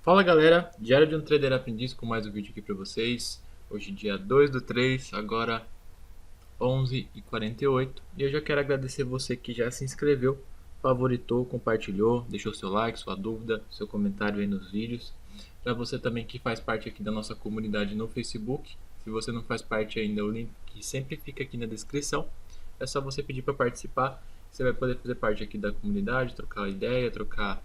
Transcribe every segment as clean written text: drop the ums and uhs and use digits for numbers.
Fala galera, Diário de um Trader Aprendiz com mais um vídeo aqui para vocês. Hoje dia 2/3, agora 11h48. E eu já quero agradecer você que já se inscreveu, favoritou, compartilhou, deixou seu like, sua dúvida, seu comentário aí nos vídeos. Para você também que faz parte aqui da nossa comunidade no Facebook. Se você não faz parte ainda, o link que sempre fica aqui na descrição. É só você pedir para participar. Você vai poder fazer parte aqui da comunidade, trocar ideia, trocar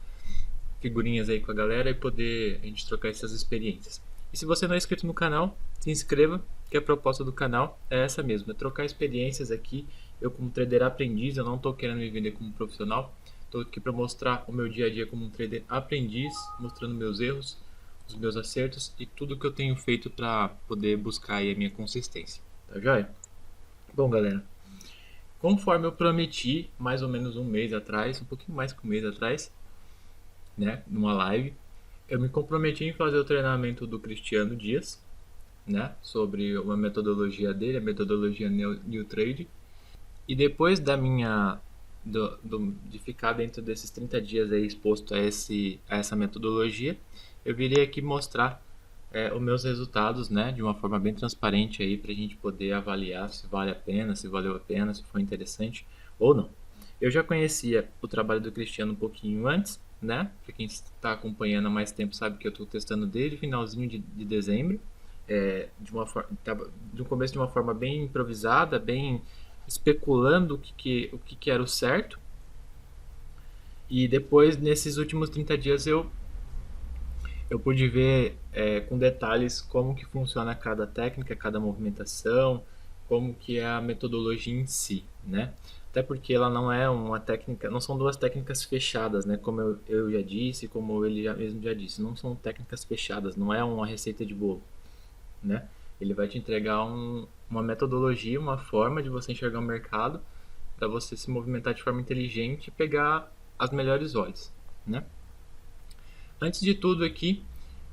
figurinhas aí com a galera e poder a gente trocar essas experiências. E se você não é inscrito no canal, se inscreva, que a proposta do canal é essa mesmo, é trocar experiências aqui. Eu como trader aprendiz, eu não estou querendo me vender como profissional, estou aqui para mostrar o meu dia a dia como um trader aprendiz, mostrando meus erros, os meus acertos e tudo que eu tenho feito para poder buscar aí a minha consistência. Tá joia? Bom, galera, conforme eu prometi, mais ou menos um mês atrás, um pouquinho mais que um mês atrás, né, numa live, eu me comprometi em fazer o treinamento do Cristiano Dias, né, sobre uma metodologia dele, a metodologia New Trade. E depois da minha de ficar dentro desses 30 dias aí exposto a essa metodologia, eu virei aqui mostrar os meus resultados, né, de uma forma bem transparente aí para a gente poder avaliar se vale a pena, se valeu a pena, se foi interessante ou não. Eu já conhecia o trabalho do Cristiano um pouquinho antes, né? Para quem está acompanhando há mais tempo sabe que eu estou testando desde finalzinho de dezembro, de um começo de uma forma bem improvisada, bem especulando o que era o certo. E depois, nesses últimos 30 dias, eu pude ver com detalhes como que funciona cada técnica, cada movimentação, como que é a metodologia em si, né? Até porque ela não é uma técnica, não são duas técnicas fechadas, né? Como eu já disse, como ele mesmo já disse, não são técnicas fechadas, não é uma receita de bolo, né? Ele vai te entregar uma metodologia, uma forma de você enxergar o mercado, para você se movimentar de forma inteligente e pegar as melhores odds, né? Antes de tudo aqui,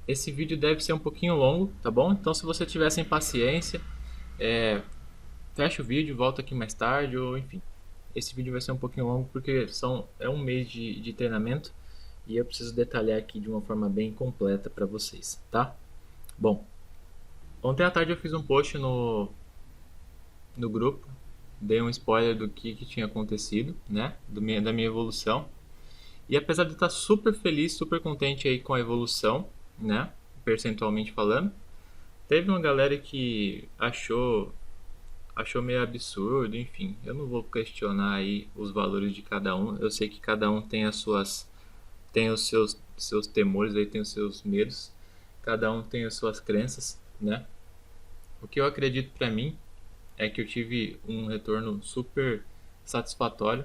esse vídeo deve ser um pouquinho longo, tá bom? Então se você tiver sem paciência, fecha o vídeo, volta aqui mais tarde, ou enfim. Esse vídeo vai ser um pouquinho longo porque é um mês de treinamento e eu preciso detalhar aqui de uma forma bem completa para vocês, tá? Bom, ontem à tarde eu fiz um post no grupo, dei um spoiler do que tinha acontecido, né? Da minha evolução. E apesar de eu estar super feliz, super contente aí com a evolução, né? Percentualmente falando, teve uma galera que achou meio absurdo, enfim. Eu não vou questionar aí os valores de cada um. Eu sei que cada um tem tem os seus temores aí, tem os seus medos. Cada um tem as suas crenças, né? O que eu acredito pra mim é que eu tive um retorno super satisfatório,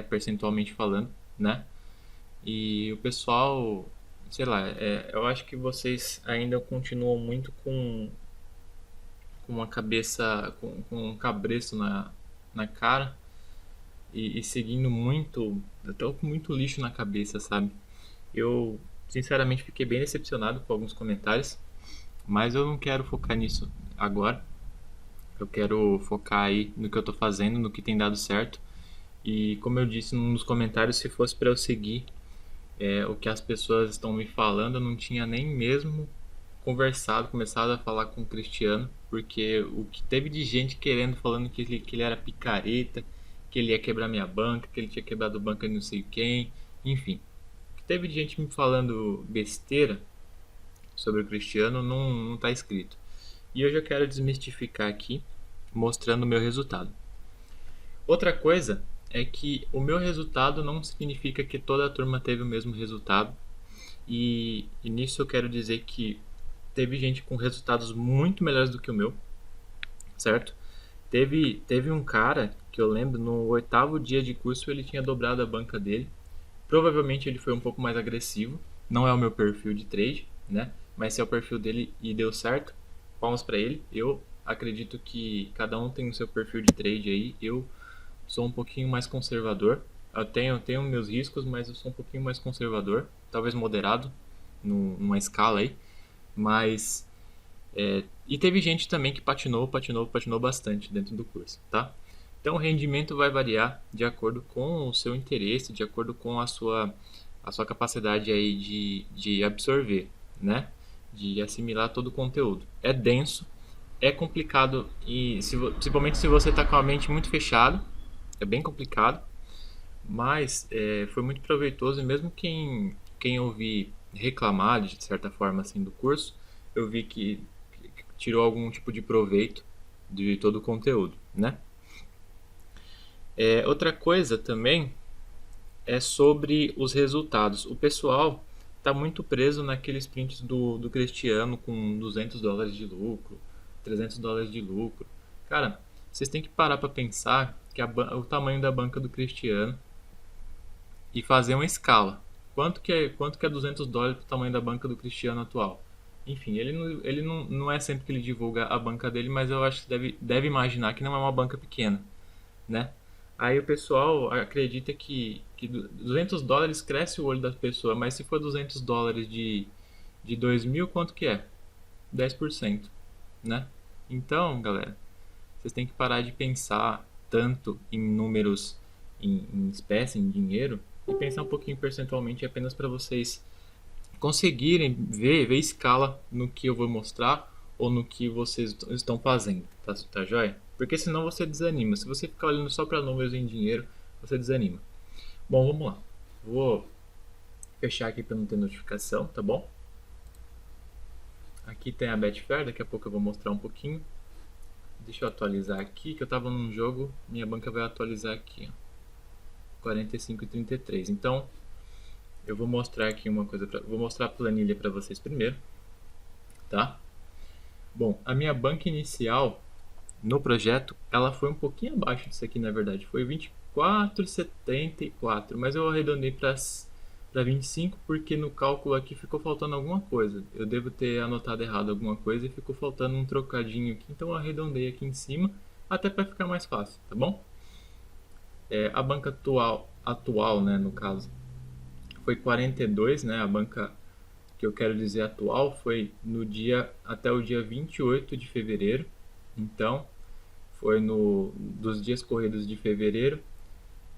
percentualmente falando, né? E o pessoal, sei lá, eu acho que vocês ainda continuam muito com uma cabeça, com um cabresto na cara e seguindo muito, eu tô com muito lixo na cabeça, sabe? Eu, sinceramente, fiquei bem decepcionado com alguns comentários, mas eu não quero focar nisso agora. Eu quero focar aí no que eu tô fazendo, no que tem dado certo. E como eu disse nos comentários, se fosse para eu seguir o que as pessoas estão me falando, eu não tinha nem mesmo começado a falar com o Cristiano, porque o que teve de gente querendo, falando que ele era picareta, que ele ia quebrar minha banca, que ele tinha quebrado banca de não sei quem, enfim. O que teve de gente me falando besteira sobre o Cristiano não tá escrito. E hoje eu quero desmistificar aqui, mostrando o meu resultado. Outra coisa é que o meu resultado não significa que toda a turma teve o mesmo resultado. E nisso eu quero dizer que teve gente com resultados muito melhores do que o meu, certo? Teve um cara que eu lembro, no oitavo dia de curso ele tinha dobrado a banca dele. Provavelmente ele foi um pouco mais agressivo. Não é o meu perfil de trade, né? Mas se é o perfil dele e deu certo, palmas para ele. Eu acredito que cada um tem o seu perfil de trade aí. Eu sou um pouquinho mais conservador. Eu tenho meus riscos, mas eu sou um pouquinho mais conservador, talvez moderado, numa escala aí. Mas e teve gente também que patinou bastante dentro do curso, tá? Então o rendimento vai variar de acordo com o seu interesse, de acordo com a sua capacidade aí de absorver, né? De assimilar todo o conteúdo. É denso, é complicado e principalmente se você está com a mente muito fechada, é bem complicado, mas foi muito proveitoso e mesmo quem ouvir reclamar de certa forma assim do curso, eu vi que tirou algum tipo de proveito de todo o conteúdo, né? Outra coisa também é sobre os resultados. O pessoal está muito preso naqueles prints do Cristiano com US$ 200 de lucro, US$ 300 de lucro. Cara, vocês têm que parar para pensar que o tamanho da banca do Cristiano e fazer uma escala. Quanto que é US$ 200 para o tamanho da banca do Cristiano atual? Enfim, ele não é sempre que ele divulga a banca dele, mas eu acho que deve imaginar que não é uma banca pequena, né? Aí o pessoal acredita que US$ 200 cresce o olho da pessoa, mas se for US$ 200 de 2.000, quanto que é? 10%, né? Então, galera, vocês têm que parar de pensar tanto em números, em espécie, em dinheiro, e pensar um pouquinho percentualmente apenas para vocês conseguirem ver escala no que eu vou mostrar ou no que vocês estão fazendo, tá joia? Porque senão você desanima. Se você ficar olhando só para números em dinheiro, você desanima. Bom, vamos lá. Vou fechar aqui para não ter notificação, tá bom? Aqui tem a Betfair, daqui a pouco eu vou mostrar um pouquinho. Deixa eu atualizar aqui, que eu estava num jogo, minha banca vai atualizar aqui, ó. 45,33. Então, eu vou mostrar aqui uma coisa, vou mostrar a planilha para vocês primeiro, tá? Bom, a minha banca inicial no projeto, ela foi um pouquinho abaixo disso aqui, na verdade, foi 24,74, mas eu arredondei para 25 porque no cálculo aqui ficou faltando alguma coisa. Eu devo ter anotado errado alguma coisa e ficou faltando um trocadinho aqui, então eu arredondei aqui em cima, até para ficar mais fácil, tá bom? A banca atual, né, no caso, foi 42, né, a banca que eu quero dizer atual foi até o dia 28 de fevereiro, então foi dos dias corridos de fevereiro,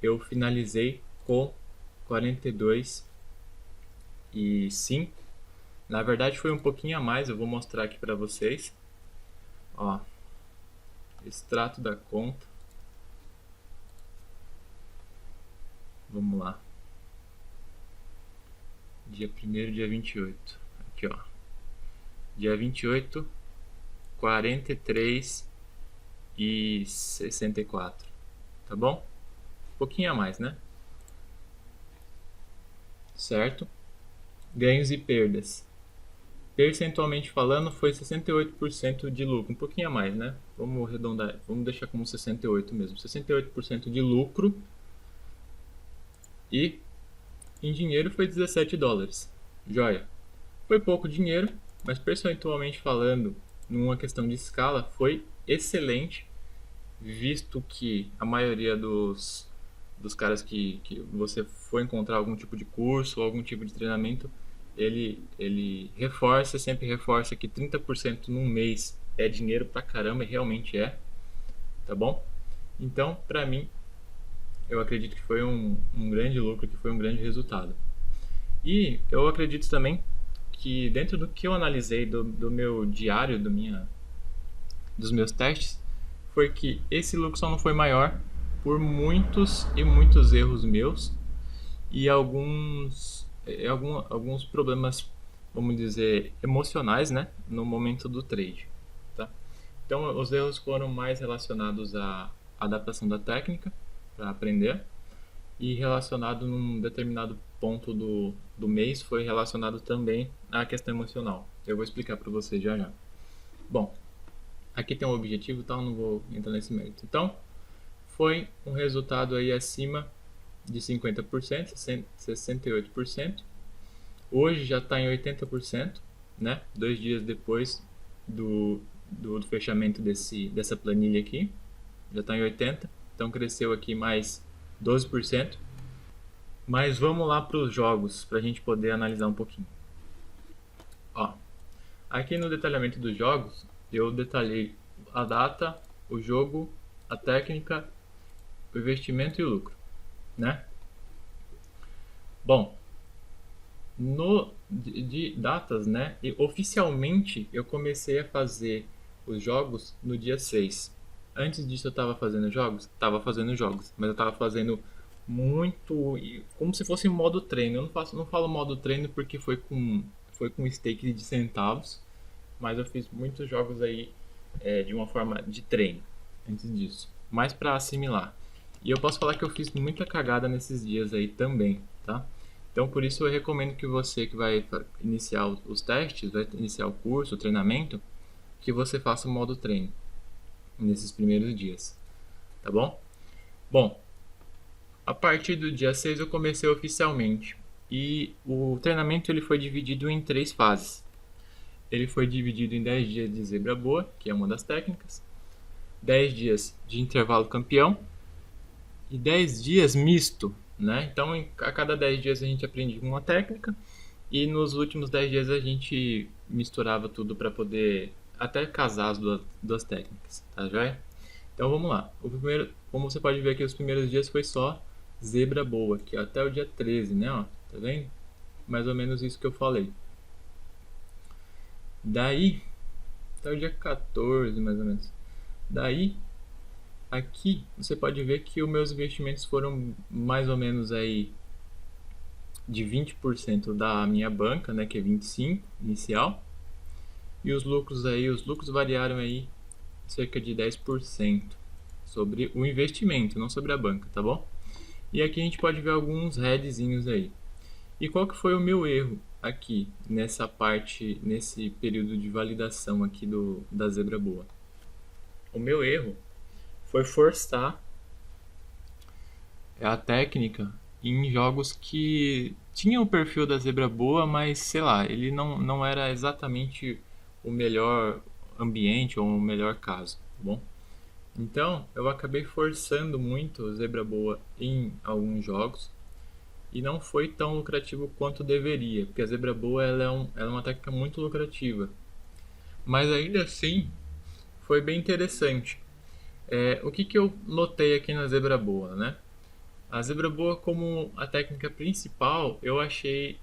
eu finalizei com 42,5. Na verdade foi um pouquinho a mais, eu vou mostrar aqui para vocês. Ó, extrato da conta. Vamos lá. Dia 1º, dia 28. Aqui, ó. Dia 28, 43,64. Tá bom? Um pouquinho a mais, né? Certo? Ganhos e perdas. Percentualmente falando, foi 68% de lucro. Um pouquinho a mais, né? Vamos arredondar. Vamos deixar como 68 mesmo. 68% de lucro. E em dinheiro foi US$ 17. Joia. Foi pouco dinheiro, mas percentualmente falando, numa questão de escala, foi excelente, visto que a maioria dos caras que você for encontrar algum tipo de curso ou algum tipo de treinamento, ele sempre reforça que 30% num mês é dinheiro pra caramba, e realmente é, tá bom? Então, pra mim, eu acredito que foi um grande lucro, que foi um grande resultado. E eu acredito também que dentro do que eu analisei do meu diário, dos meus testes, foi que esse lucro só não foi maior por muitos e muitos erros meus e alguns problemas, vamos dizer, emocionais, né, no momento do trade, tá? Então, os erros foram mais relacionados à adaptação da técnica para aprender e relacionado num determinado ponto do mês foi relacionado também à questão emocional. Eu vou explicar para você já já. Bom, aqui tem um objetivo, então não vou entrar nesse mérito. Então, foi um resultado aí acima de 50%, 68%. Hoje já está em 80%, né? 2 dias depois do fechamento dessa planilha aqui, já está em 80%. Então cresceu aqui mais 12%. Mas vamos lá para os jogos, para a gente poder analisar um pouquinho. Ó, aqui no detalhamento dos jogos, eu detalhei a data, o jogo, a técnica, o investimento e o lucro, né? Bom, De datas, né? E oficialmente eu comecei a fazer os jogos no dia 6. Antes disso eu estava fazendo jogos? Tava fazendo jogos, mas eu estava fazendo muito como se fosse modo treino. Eu não falo modo treino porque foi com stake de centavos, mas eu fiz muitos jogos aí de uma forma de treino antes disso, mais para assimilar. E eu posso falar que eu fiz muita cagada nesses dias aí também, tá? Então por isso eu recomendo que você que vai iniciar os testes, vai iniciar o curso, o treinamento, que você faça o modo treino nesses primeiros dias, tá bom? Bom, a partir do dia 6 eu comecei oficialmente e o treinamento ele foi dividido em 3 fases. Ele foi dividido em 10 dias de zebra boa, que é uma das técnicas, 10 dias de intervalo campeão e 10 dias misto, né? Então, a cada 10 dias a gente aprendia uma técnica e nos últimos 10 dias a gente misturava tudo para poder até casar as duas técnicas, tá joia? Então vamos lá. O primeiro, como você pode ver aqui, os primeiros dias foi só zebra boa, que é até o dia 13, né? Ó, tá vendo? Mais ou menos isso que eu falei. Daí, até o dia 14, mais ou menos. Daí, aqui você pode ver que os meus investimentos foram mais ou menos aí de 20% da minha banca, né, que é 25 inicial. E os lucros variaram aí cerca de 10% sobre o investimento, não sobre a banca, tá bom? E aqui a gente pode ver alguns headzinhos aí. E qual que foi o meu erro aqui nessa parte, nesse período de validação aqui da zebra boa? O meu erro foi forçar a técnica em jogos que tinham o perfil da zebra boa, mas sei lá, ele não era exatamente o melhor ambiente ou o melhor caso, tá bom? Então eu acabei forçando muito a zebra boa em alguns jogos e não foi tão lucrativo quanto deveria, porque a zebra boa ela é uma técnica muito lucrativa, mas ainda assim foi bem interessante. O que, que eu notei aqui na zebra boa, né? A zebra boa como a técnica principal, eu achei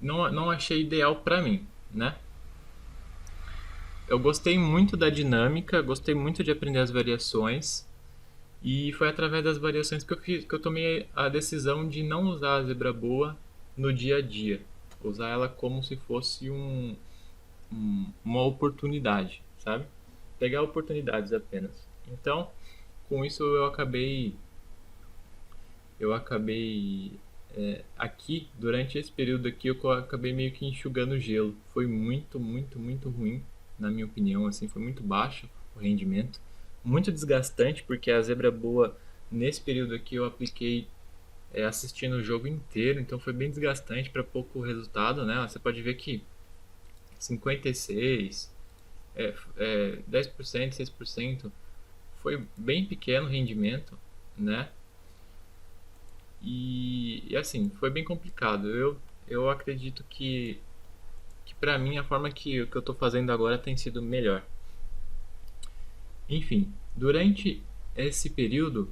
não achei ideal para mim, né? Eu gostei muito da dinâmica, gostei muito de aprender as variações e foi através das variações que eu tomei a decisão de não usar a zebra boa no dia a dia, usar ela como se fosse uma oportunidade, sabe? Pegar oportunidades apenas. Então, com isso eu acabei aqui, durante esse período aqui, eu acabei meio que enxugando gelo. Foi muito, muito, muito ruim, na minha opinião, assim, foi muito baixo o rendimento. Muito desgastante, porque a zebra boa, nesse período aqui, eu apliquei assistindo o jogo inteiro, então foi bem desgastante para pouco resultado, né? Você pode ver que 56, 10%, 6%, foi bem pequeno o rendimento, né? E assim, foi bem complicado. Eu acredito que para mim a forma que eu tô fazendo agora tem sido melhor. Enfim, durante esse período,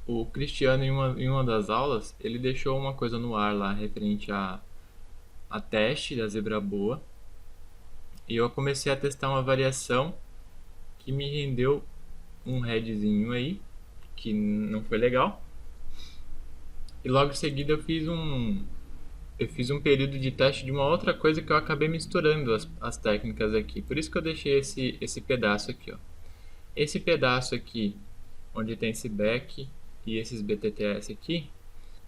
o Cristiano, em uma das aulas, ele deixou uma coisa no ar lá referente a teste da zebra boa. E eu comecei a testar uma variação que me rendeu um headzinho aí, que não foi legal. E logo em seguida eu fiz um período de teste de uma outra coisa que eu acabei misturando as técnicas aqui. Por isso que eu deixei esse pedaço aqui, ó. Esse pedaço aqui, onde tem esse back e esses BTTS aqui,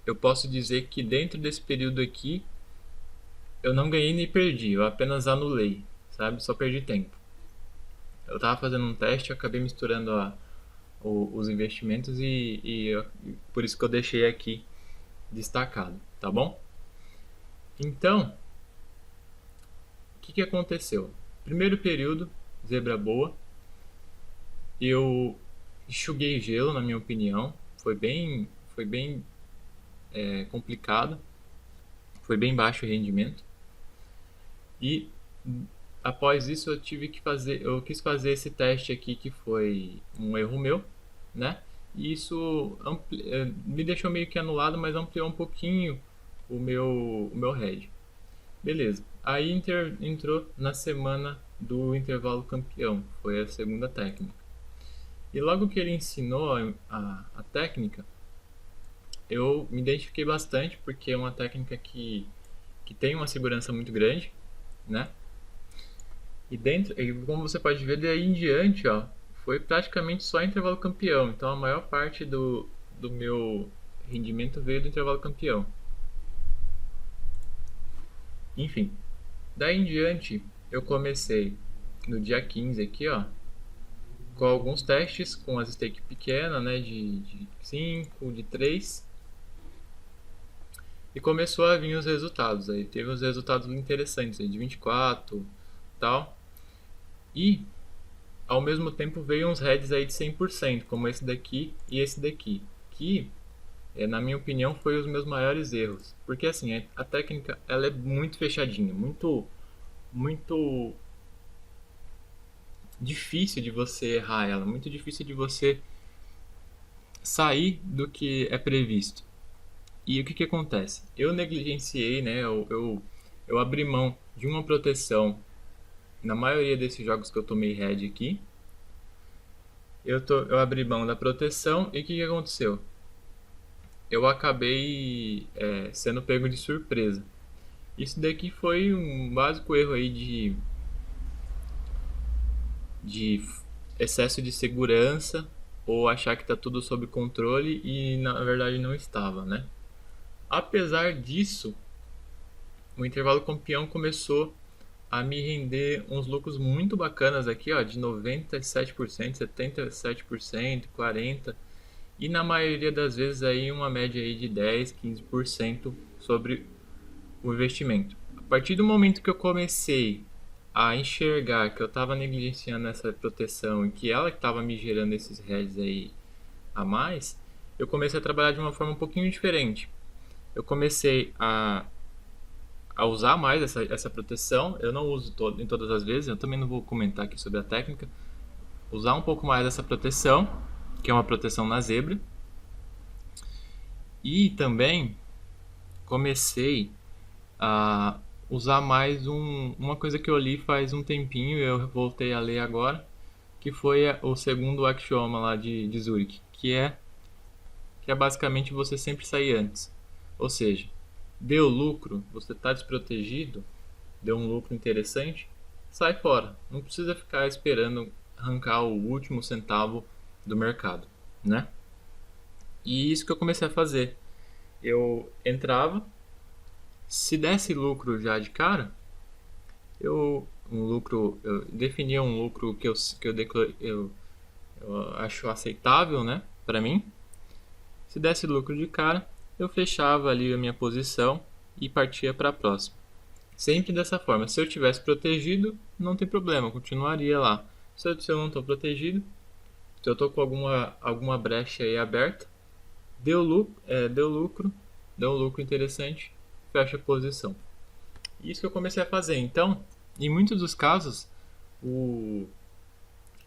eu posso dizer que dentro desse período aqui, eu não ganhei nem perdi, eu apenas anulei, sabe? Só perdi tempo. Eu tava fazendo um teste, eu acabei misturando os investimentos e por isso que eu deixei aqui destacado, tá bom? Então, o que aconteceu? Primeiro período, zebra boa, eu enxuguei gelo, na minha opinião, foi bem complicado, foi bem baixo o rendimento e após isso eu quis fazer esse teste aqui que foi um erro meu, né? E isso me deixou meio que anulado, mas ampliou um pouquinho o meu head. Beleza. Aí entrou na semana do intervalo campeão, foi a segunda técnica. E logo que ele ensinou a técnica, eu me identifiquei bastante, porque é uma técnica que tem uma segurança muito grande, né? E como você pode ver, daí em diante, ó, foi praticamente só intervalo campeão. Então a maior parte do meu rendimento veio do intervalo campeão. Enfim, daí em diante eu comecei no dia 15 aqui, ó, com alguns testes com as stakes pequenas, né, de 5, de 3. E começou a vir os resultados. Aí teve uns resultados interessantes aí, de 24 e tal. E ao mesmo tempo veio uns heads aí de 100%, como esse daqui e esse daqui, que na minha opinião foi os meus maiores erros, porque assim, a técnica ela é muito fechadinha, muito difícil de você errar ela, muito difícil de você sair do que é previsto. E o que acontece? Eu negligenciei, né? Eu abri mão de uma proteção na maioria desses jogos que eu tomei head aqui. Eu abri mão da proteção e o que aconteceu? Eu acabei sendo pego de surpresa. Isso daqui foi um básico erro aí de excesso de segurança ou achar que está tudo sob controle e na verdade não estava, né? Apesar disso, o intervalo campeão começou a me render uns lucros muito bacanas aqui, ó, de 97%, 77%, 40%, e na maioria das vezes aí uma média aí de 10, 15% sobre o investimento. A partir do momento que eu comecei a enxergar que eu estava negligenciando essa proteção e que ela estava me gerando esses heads aí a mais, eu comecei a trabalhar de uma forma um pouquinho diferente. Eu comecei a usar mais essa proteção. Eu não uso em todas as vezes, eu também não vou comentar aqui sobre a técnica. Usar um pouco mais essa proteção, que é uma proteção na zebra. E também comecei a usar mais uma coisa que eu li faz um tempinho e eu voltei a ler agora, que foi o segundo axioma lá de Zurich, que é basicamente você sempre sair antes. Ou seja, deu lucro, você está desprotegido, deu um lucro interessante, sai fora. Não precisa ficar esperando arrancar o último centavo do mercado, né? E isso que eu comecei a fazer. Eu entrava, se desse lucro já de cara, eu definia um lucro eu acho aceitável, né, para mim. Se desse lucro de cara, eu fechava ali a minha posição e partia para a próxima. Sempre dessa forma. Se eu tivesse protegido, não tem problema, eu continuaria lá. Se eu não estou protegido, se eu estou com alguma brecha aí aberta, deu um lucro interessante, fecha a posição. Isso que eu comecei a fazer. Então, em muitos dos casos,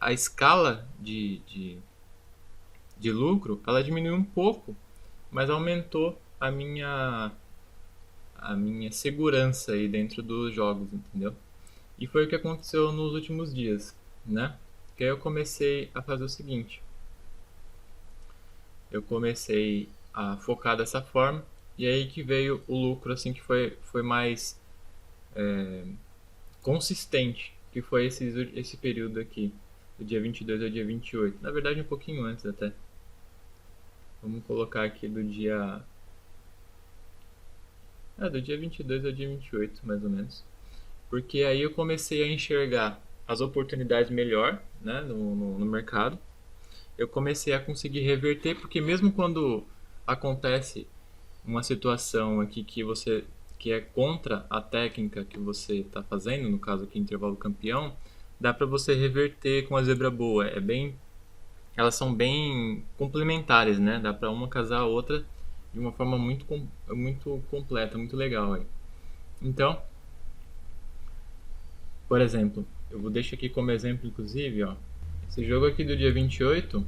a escala de lucro ela diminuiu um pouco, mas aumentou a minha segurança aí dentro dos jogos, entendeu? E foi o que aconteceu nos últimos dias, né? Que aí eu comecei a fazer o seguinte: eu comecei a focar dessa forma, e aí que veio o lucro assim que foi mais consistente, que foi esse período aqui, do dia 22 ao dia 28. Na verdade, um pouquinho antes até. Vamos colocar aqui do dia 22 ao dia 28, mais ou menos. Porque aí eu comecei a enxergar as oportunidades melhor, né, no mercado. Eu comecei a conseguir reverter, porque mesmo quando acontece uma situação aqui que é contra a técnica que você está fazendo, no caso aqui intervalo campeão, dá para você reverter com a zebra boa. Elas são bem complementares, né? Dá para uma casar a outra de uma forma muito completa, muito legal aí. Então, por exemplo, eu vou deixar aqui como exemplo, inclusive, ó, esse jogo aqui do dia 28,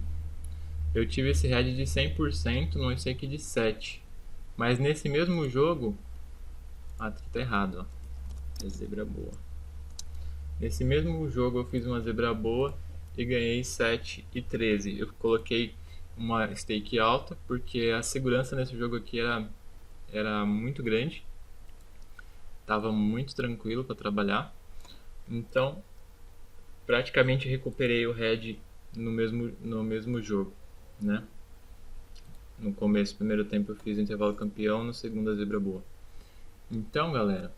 eu tive esse head de 100% no stake de 7. Mas nesse mesmo jogo... Ah, tá errado, ó. É zebra boa. Nesse mesmo jogo eu fiz uma zebra boa e ganhei 7 e 13. Eu coloquei uma stake alta porque a segurança nesse jogo aqui era muito grande. Tava muito tranquilo para trabalhar. Então, praticamente recuperei o head no mesmo jogo, né? No começo, primeiro tempo eu fiz intervalo campeão, no segundo a zebra boa. Então, galera,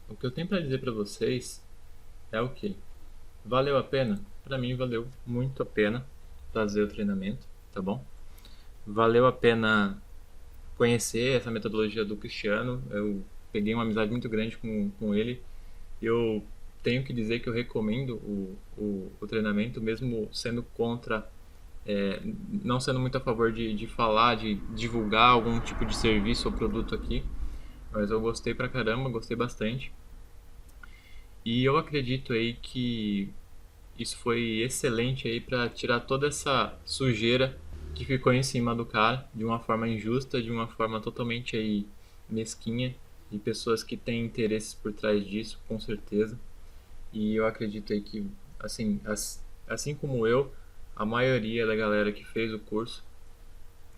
o que eu tenho para dizer para vocês é o que? Valeu a pena? Para mim valeu muito a pena fazer o treinamento, tá bom? Valeu a pena conhecer essa metodologia do Cristiano. Eu peguei uma amizade muito grande com ele. Eu tenho que dizer que eu recomendo o treinamento, mesmo sendo contra, é, não sendo muito a favor de falar, de divulgar algum tipo de serviço ou produto aqui. Mas eu gostei pra caramba, gostei bastante. E eu acredito aí que isso foi excelente aí para tirar toda essa sujeira que ficou em cima do cara de uma forma injusta, de uma forma totalmente aí mesquinha, de pessoas que têm interesses por trás disso, com certeza. E eu acredito aí que, assim, assim como eu, a maioria da galera que fez o curso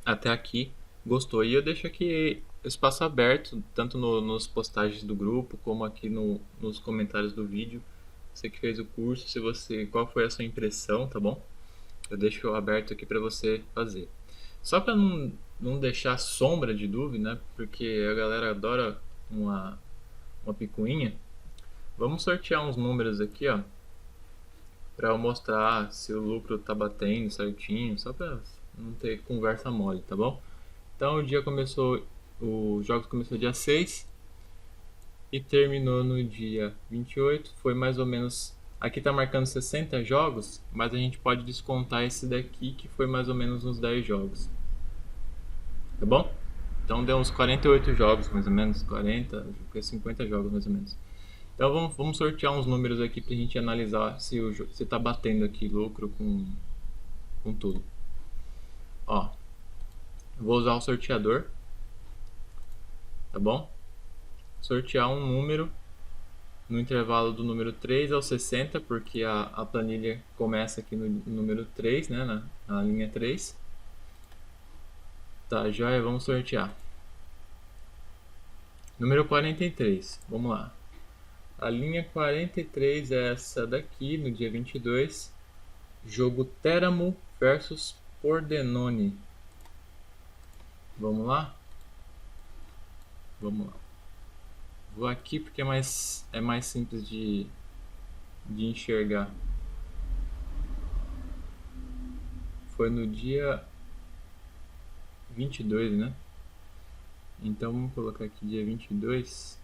até aqui gostou. E eu deixo aqui espaço aberto, tanto nos postagens do grupo, como aqui nos comentários do vídeo. Você que fez o curso, se você, qual foi a sua impressão, tá bom? Eu deixo aberto aqui para você fazer. Só para não deixar sombra de dúvida, né? Porque a galera adora uma picuinha. Vamos sortear uns números aqui, ó, para eu mostrar se o lucro tá batendo certinho, só para não ter conversa mole, tá bom? Então o dia começou, o jogo começou dia 6 e terminou no dia 28. Foi mais ou menos, aqui tá marcando 60 jogos, mas a gente pode descontar esse daqui que foi mais ou menos uns 10 jogos. Tá bom? Então deu uns 48 jogos mais ou menos, 40, 50 jogos mais ou menos. Então vamos sortear uns números aqui pra gente analisar se tá batendo aqui lucro com tudo. Ó, vou usar o sorteador, tá bom? Sortear um número no intervalo do número 3 ao 60, porque a planilha começa aqui no número 3, né, na linha 3. Tá, joia, vamos sortear. Número 43, vamos lá. A linha 43 é essa daqui, no dia 22. Jogo Teramo versus Pordenone. Vamos lá? Vamos lá. Vou aqui porque é mais simples de enxergar. Foi no dia 22, né? Então vamos colocar aqui dia 22.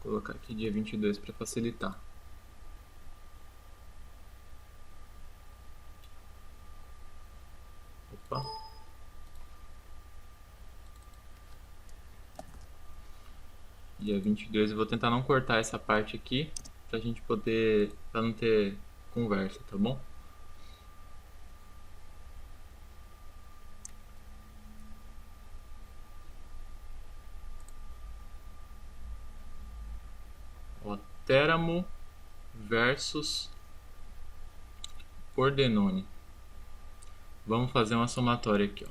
Vou colocar aqui dia 22 para facilitar. Opa. Dia 22, eu vou tentar não cortar essa parte aqui pra gente poder, pra não ter conversa, tá bom? Ó, Teramo versus Pordenone. Vamos fazer uma somatória aqui, ó.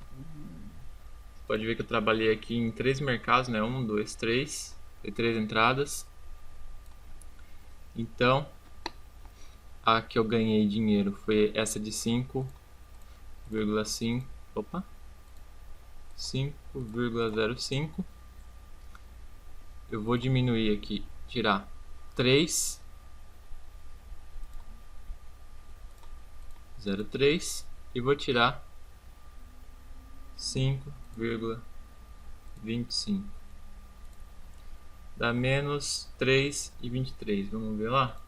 Pode ver que eu trabalhei aqui em 3 mercados, né? 1, 2, 3. Tem 3 entradas. Então, a que eu ganhei dinheiro foi essa de 5,5. Opa! 5,05. Eu vou diminuir aqui, tirar 3,03 e vou tirar 5,25. Dá menos 3,23. Vamos ver lá?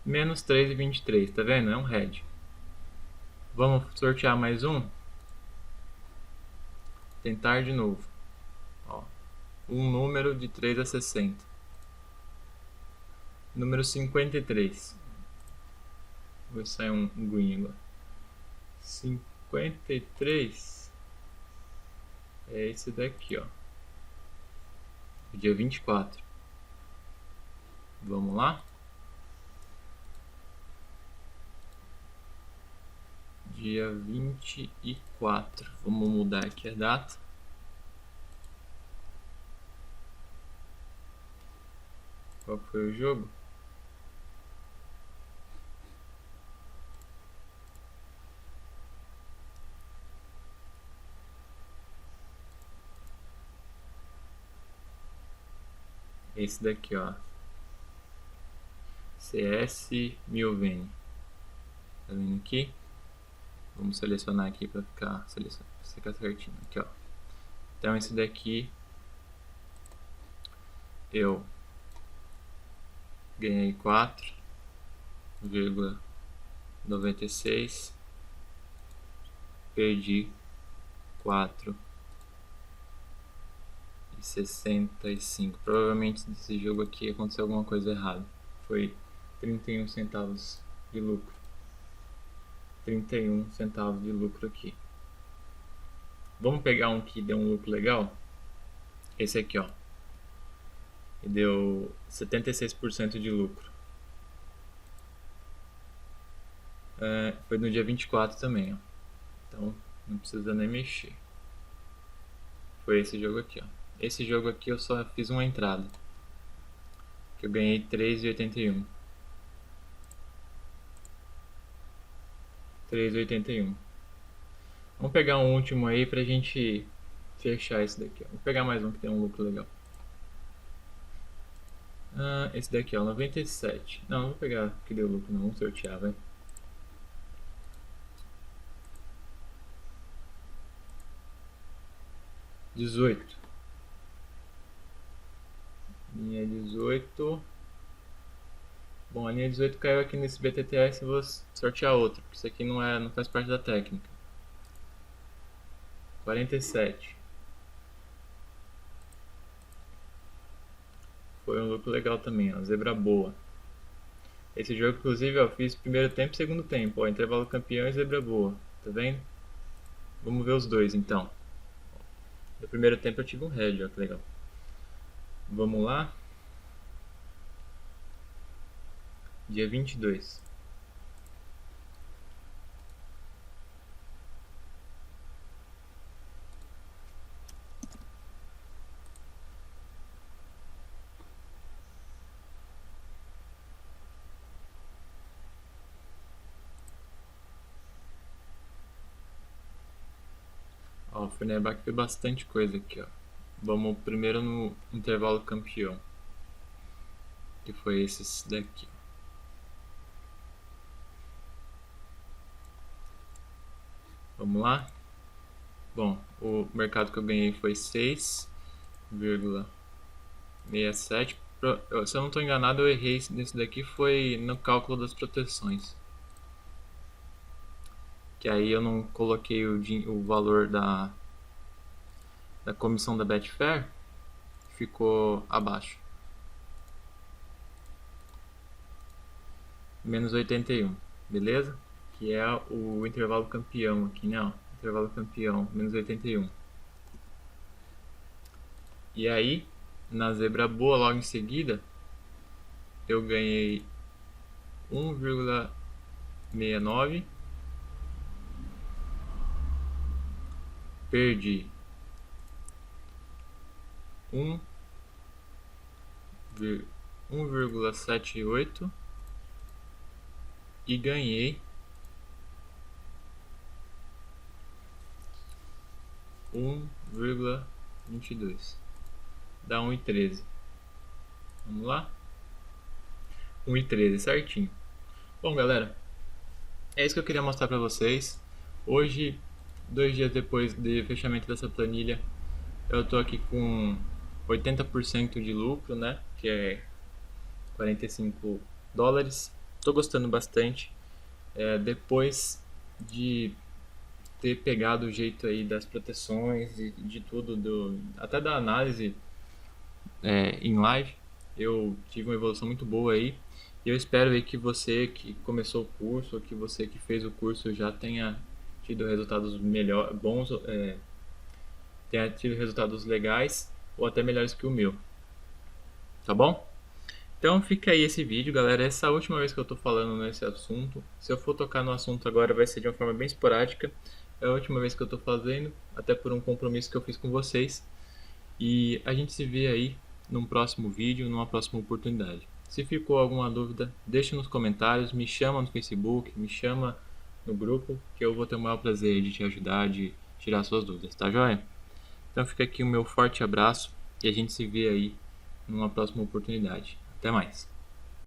Menos 3,23, tá vendo? É um head. Vamos sortear mais um? Tentar de novo. Ó, um número de 3 a 60. Número 53. Vou sair um green agora. 53 é esse daqui, ó. O dia 24. Vamos lá? Dia 24. Vamos mudar aqui a data. Qual foi o jogo? Esse daqui, ó. CS Milvene. Tá vendo aqui? Vamos selecionar aqui para ficar certinho. Aqui, ó. Então esse daqui eu ganhei 4,96, perdi 4,65. Provavelmente nesse jogo aqui aconteceu alguma coisa errada. Foi 31 centavos de lucro. 31 centavos de lucro aqui. Vamos pegar um que deu um lucro legal? Esse aqui, ó. E deu 76% de lucro. Foi no dia 24 também, ó. Então não precisa nem mexer. Foi esse jogo aqui, ó. Esse jogo aqui eu só fiz uma entrada, que eu ganhei 3,81. 3,81. Vamos pegar um último aí pra gente fechar esse daqui, ó. Vou pegar mais um que tem um lucro legal. Esse daqui, ó, 97. Não vou pegar que deu lucro, não. Vamos sortear, vai. Linha 18. Bom, a linha 18 caiu aqui nesse BTTS, eu vou sortear outro, porque isso aqui não faz parte da técnica. 47. Foi um lucro legal também, ó, zebra boa. Esse jogo, inclusive, ó, fiz primeiro tempo e segundo tempo, ó, intervalo campeão e zebra boa, tá vendo? Vamos ver os dois, então. No primeiro tempo eu tive um head, ó, que legal. Vamos lá. Dia 22. Ó, o Fenerbahçe fez bastante coisa aqui, ó. Vamos primeiro no intervalo campeão, que foi esse daqui. Vamos lá? Bom, o mercado que eu ganhei foi 6,67. Se eu não estou enganado, eu errei nesse daqui, foi no cálculo das proteções. Que aí eu não coloquei o valor da comissão da Betfair, ficou abaixo. Menos 81, beleza? Que é o intervalo campeão aqui, né? Ó, intervalo campeão, menos 81. E aí, na zebra boa, logo em seguida, eu ganhei 1,69, perdi 1,78 e ganhei 1,22. Dá 1,13. Vamos lá? 1,13 certinho. Bom, galera, é isso que eu queria mostrar pra vocês. Hoje, 2 dias depois do fechamento dessa planilha, eu tô aqui com 80% de lucro, né? Que é 45 dólares. Tô gostando bastante. Depois de ter pegado o jeito aí das proteções e de tudo, até da análise em live, eu tive uma evolução muito boa aí. E eu espero aí que você que começou o curso, ou que você que fez o curso já tenha tido resultados bons, tenha tido resultados legais ou até melhores que o meu, tá bom? Então fica aí esse vídeo, galera. Essa é a última vez que eu tô falando nesse assunto. Se eu for tocar no assunto agora, vai ser de uma forma bem esporádica. É a última vez que eu tô fazendo, até por um compromisso que eu fiz com vocês. E a gente se vê aí num próximo vídeo, numa próxima oportunidade. Se ficou alguma dúvida, deixe nos comentários, me chama no Facebook, me chama no grupo, que eu vou ter o maior prazer de te ajudar, de tirar suas dúvidas, tá joia? Então fica aqui o meu forte abraço e a gente se vê aí numa próxima oportunidade. Até mais.